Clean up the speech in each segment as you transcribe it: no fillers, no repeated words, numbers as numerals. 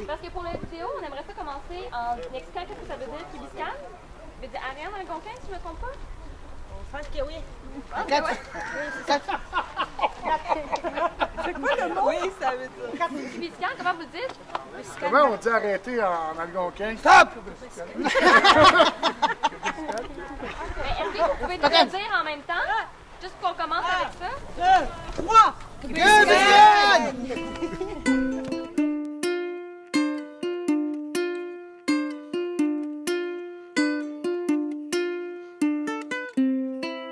Parce que pour la vidéo, on aimerait ça commencer en expliquant qu'est-ce que ça veut dire Kibiscan. Ça veut dire Ariane Algonquin, si je ne me trompe pas. Je pense que oui. C'est quoi le mot? Oui, ça veut dire. Kibiscan, comment vous le dites? Comment on dit arrêter en algonquin? Stop! Mais est-ce que vous pouvez tout le dire en même temps? Juste qu'on commence avec ça? 2, 3.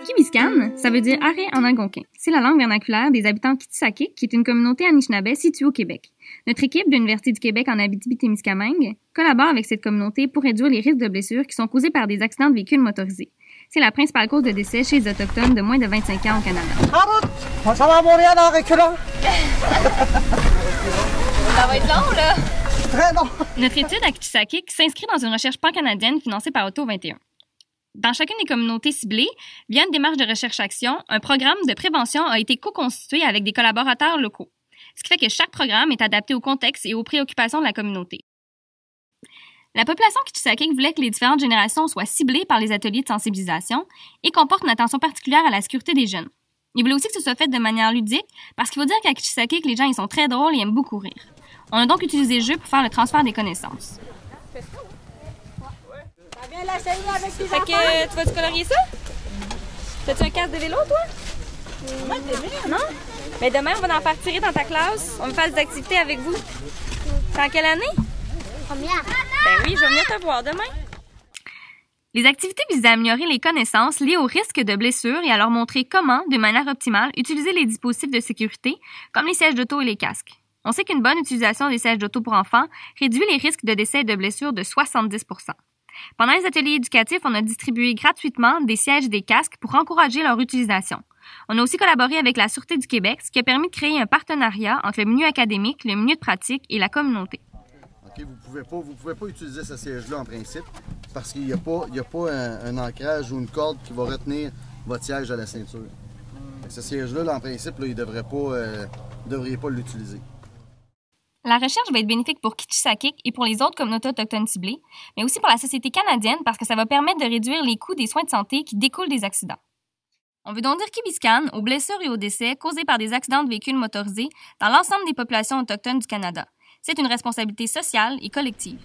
Kibiscan, ça veut dire arrêt en algonquin. C'est la langue vernaculaire des habitants Kitsakik, qui est une communauté anishinaabe située au Québec. Notre équipe de l'Université du Québec en Abitibi-Témiscamingue collabore avec cette communauté pour réduire les risques de blessures qui sont causés par des accidents de véhicules motorisés. C'est la principale cause de décès chez les Autochtones de moins de 25 ans au Canada. En route! On s'en va à Montréal en reculant. Ça va être long, là! Très long. Notre étude à Kitsakik s'inscrit dans une recherche pan-canadienne financée par Auto 21. Dans chacune des communautés ciblées, via une démarche de recherche-action, un programme de prévention a été co-constitué avec des collaborateurs locaux. Ce qui fait que chaque programme est adapté au contexte et aux préoccupations de la communauté. La population Kitsakik voulait que les différentes générations soient ciblées par les ateliers de sensibilisation et comportent une attention particulière à la sécurité des jeunes. Ils voulaient aussi que ce soit fait de manière ludique, parce qu'il faut dire qu'à Kitsakik, les gens ils sont très drôles et aiment beaucoup rire. On a donc utilisé le jeu pour faire le transfert des connaissances. Viens l'essayer avec tes Fait que, tu vas-tu colorier ça? T'as-tu un casque de vélo, toi? Moi, t'es bien. Non? Mais demain, on va en faire tirer dans ta classe. On va faire des activités avec vous. C'est en quelle année? Première. Ben oui, je vais venir te voir demain. Les activités visent à améliorer les connaissances liées au risque de blessures et à leur montrer comment, de manière optimale, utiliser les dispositifs de sécurité, comme les sièges d'auto et les casques. On sait qu'une bonne utilisation des sièges d'auto pour enfants réduit les risques de décès et de blessures de 70 %. Pendant les ateliers éducatifs, on a distribué gratuitement des sièges et des casques pour encourager leur utilisation. On a aussi collaboré avec la Sûreté du Québec, ce qui a permis de créer un partenariat entre le milieu académique, le milieu de pratique et la communauté. OK, vous pouvez pas utiliser ce siège-là en principe parce qu'il n'y a pas un ancrage ou une corde qui va retenir votre siège à la ceinture. Ce siège-là, en principe, là, il devriez pas l'utiliser. La recherche va être bénéfique pour Kitsakik et pour les autres communautés autochtones ciblées, mais aussi pour la société canadienne parce que ça va permettre de réduire les coûts des soins de santé qui découlent des accidents. On veut donc dire Kibiscan aux blessures et aux décès causés par des accidents de véhicules motorisés dans l'ensemble des populations autochtones du Canada. C'est une responsabilité sociale et collective.